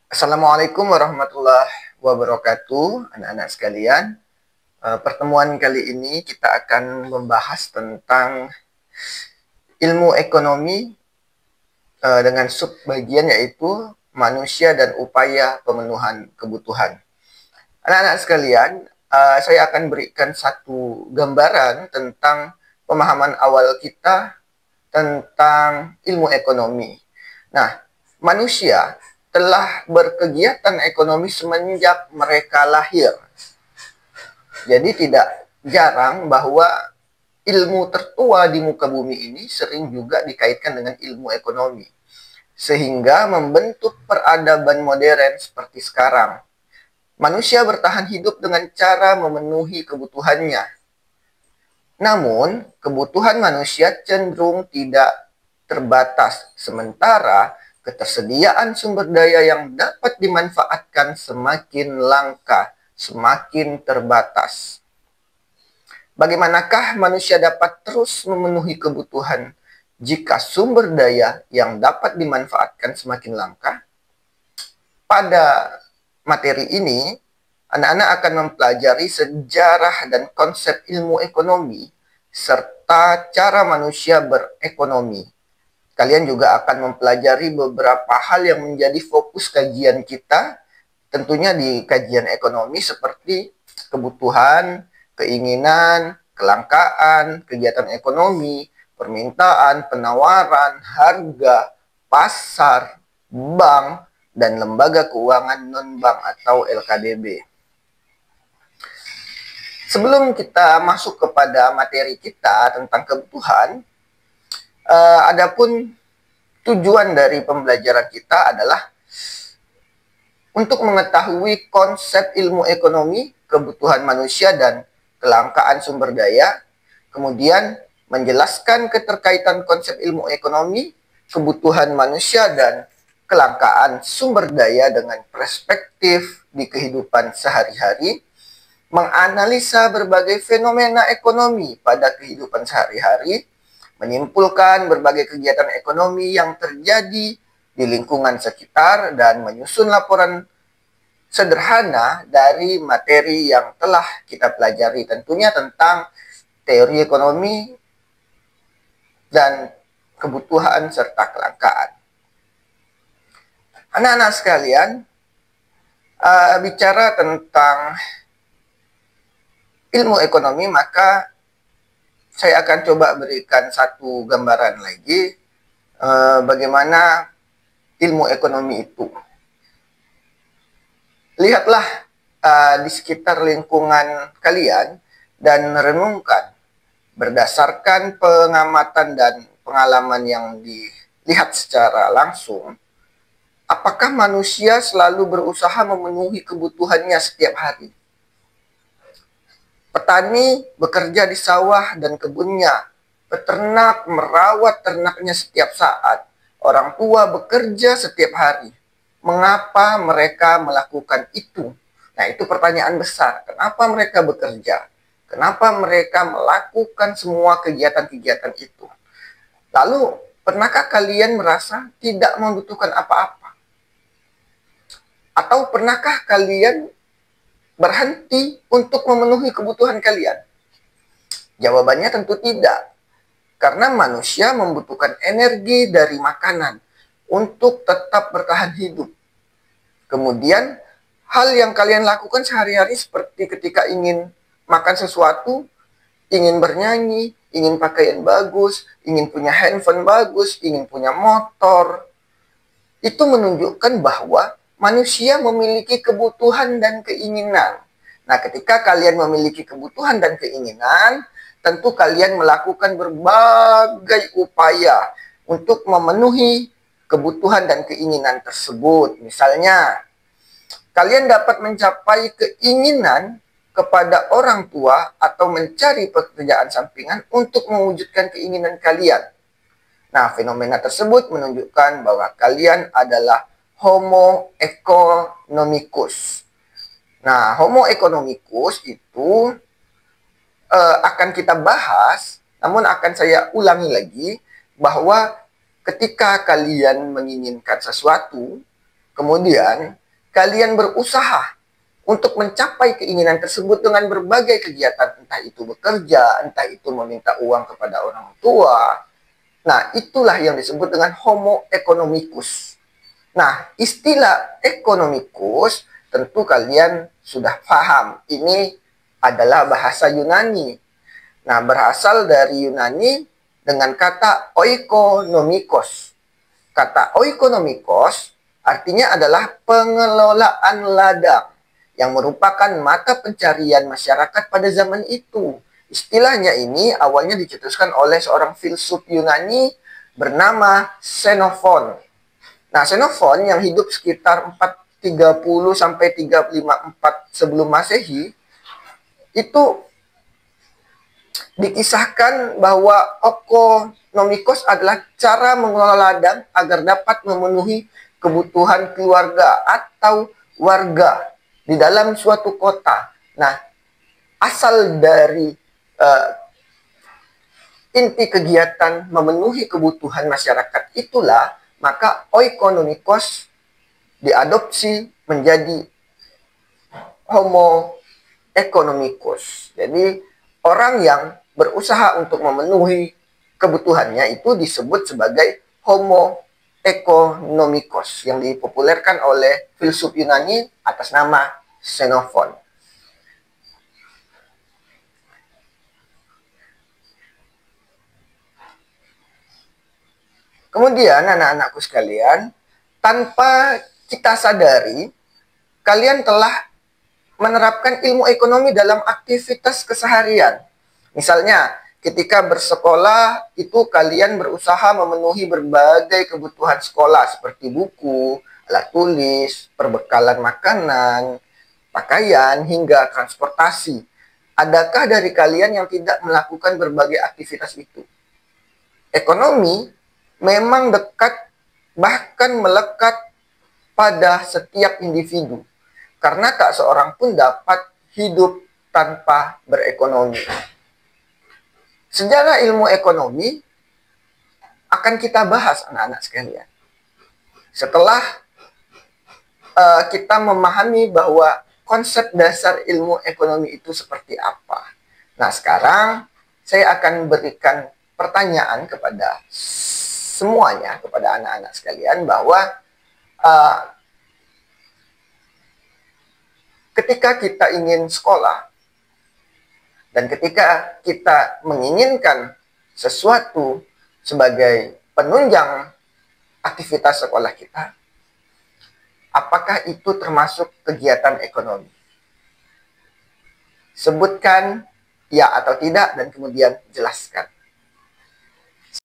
Assalamualaikum warahmatullahi wabarakatuh, anak-anak sekalian. Pertemuan kali ini kita akan membahas tentang ilmu ekonomi dengan subbagian yaitu manusia dan upaya pemenuhan kebutuhan. Anak-anak sekalian, saya akan berikan satu gambaran tentang pemahaman awal kita tentang ilmu ekonomi. Nah, manusia telah berkegiatan ekonomi semenjak mereka lahir. Jadi tidak jarang bahwa ilmu tertua di muka bumi ini sering juga dikaitkan dengan ilmu ekonomi. Sehingga membentuk peradaban modern seperti sekarang. Manusia bertahan hidup dengan cara memenuhi kebutuhannya. Namun, kebutuhan manusia cenderung tidak terbatas, sementara ketersediaan sumber daya yang dapat dimanfaatkan semakin langka, semakin terbatas. Bagaimanakah manusia dapat terus memenuhi kebutuhan jika sumber daya yang dapat dimanfaatkan semakin langka? Pada materi ini, anak-anak akan mempelajari sejarah dan konsep ilmu ekonomi, serta cara manusia berekonomi. Kalian juga akan mempelajari beberapa hal yang menjadi fokus kajian kita, tentunya di kajian ekonomi seperti kebutuhan, keinginan, kelangkaan, kegiatan ekonomi, permintaan, penawaran, harga, pasar, bank, dan lembaga keuangan non-bank atau LKDB. Sebelum kita masuk kepada materi kita tentang kebutuhan, adapun tujuan dari pembelajaran kita adalah untuk mengetahui konsep ilmu ekonomi, kebutuhan manusia, dan kelangkaan sumber daya, kemudian menjelaskan keterkaitan konsep ilmu ekonomi, kebutuhan manusia, dan kelangkaan sumber daya dengan perspektif di kehidupan sehari-hari, menganalisa berbagai fenomena ekonomi pada kehidupan sehari-hari, menyimpulkan berbagai kegiatan ekonomi yang terjadi di lingkungan sekitar, dan menyusun laporan sederhana dari materi yang telah kita pelajari, tentunya tentang teori ekonomi dan kebutuhan serta kelangkaan. Anak-anak sekalian, bicara tentang ilmu ekonomi, maka saya akan coba berikan satu gambaran lagi bagaimana ilmu ekonomi itu. Lihatlah di sekitar lingkungan kalian dan renungkan berdasarkan pengamatan dan pengalaman yang dilihat secara langsung, apakah manusia selalu berusaha memenuhi kebutuhannya setiap hari? Petani bekerja di sawah dan kebunnya. Peternak merawat ternaknya setiap saat. Orang tua bekerja setiap hari. Mengapa mereka melakukan itu? Nah, itu pertanyaan besar. Kenapa mereka bekerja? Kenapa mereka melakukan semua kegiatan-kegiatan itu? Lalu, pernahkah kalian merasa tidak membutuhkan apa-apa? Atau pernahkah kalian berhenti untuk memenuhi kebutuhan kalian? Jawabannya tentu tidak. Karena manusia membutuhkan energi dari makanan untuk tetap bertahan hidup. Kemudian, hal yang kalian lakukan sehari-hari seperti ketika ingin makan sesuatu, ingin bernyanyi, ingin pakaian bagus, ingin punya handphone bagus, ingin punya motor, itu menunjukkan bahwa manusia memiliki kebutuhan dan keinginan. Nah, ketika kalian memiliki kebutuhan dan keinginan, tentu kalian melakukan berbagai upaya untuk memenuhi kebutuhan dan keinginan tersebut. Misalnya, kalian dapat mencapai keinginan kepada orang tua atau mencari pekerjaan sampingan untuk mewujudkan keinginan kalian. Nah, fenomena tersebut menunjukkan bahwa kalian adalah Homo economicus. Nah, Homo economicus itu akan kita bahas, namun akan saya ulangi lagi, bahwa ketika kalian menginginkan sesuatu, Kemudian, kalian berusaha untuk mencapai keinginan tersebut dengan berbagai kegiatan, entah itu bekerja, entah itu meminta uang kepada orang tua. Nah, itulah yang disebut dengan homo economicus. Nah, istilah economicus tentu kalian sudah paham. Ini adalah bahasa Yunani. Nah, berasal dari Yunani dengan kata oikonomikos. Kata oikonomikos artinya adalah pengelolaan ladang yang merupakan mata pencarian masyarakat pada zaman itu. Istilahnya ini awalnya dicetuskan oleh seorang filsuf Yunani bernama Xenophon. Nah, Xenophon yang hidup sekitar 430 sampai 354 sebelum Masehi itu dikisahkan bahwa okonomikos adalah cara mengelola ladang agar dapat memenuhi kebutuhan keluarga atau warga di dalam suatu kota. Nah, asal dari inti kegiatan memenuhi kebutuhan masyarakat itulah, maka oikonomikos diadopsi menjadi homo economicus. Jadi, orang yang berusaha untuk memenuhi kebutuhannya itu disebut sebagai homo economicus yang dipopulerkan oleh filsuf Yunani atas nama Xenophon. Kemudian anak-anakku sekalian, tanpa kita sadari, kalian telah menerapkan ilmu ekonomi dalam aktivitas keseharian. Misalnya, ketika bersekolah, itu kalian berusaha memenuhi berbagai kebutuhan sekolah seperti buku, alat tulis, perbekalan makanan, pakaian, hingga transportasi. Adakah dari kalian yang tidak melakukan berbagai aktivitas itu? Ekonomi memang dekat, bahkan melekat pada setiap individu. Karena tak seorang pun dapat hidup tanpa berekonomi. Sejarah ilmu ekonomi akan kita bahas anak-anak sekalian. Setelah kita memahami bahwa konsep dasar ilmu ekonomi itu seperti apa. Nah, sekarang saya akan berikan pertanyaan kepada semuanya, kepada anak-anak sekalian, bahwa ketika kita ingin sekolah, dan ketika kita menginginkan sesuatu sebagai penunjang aktivitas sekolah kita, apakah itu termasuk kegiatan ekonomi? Sebutkan ya atau tidak dan kemudian jelaskan.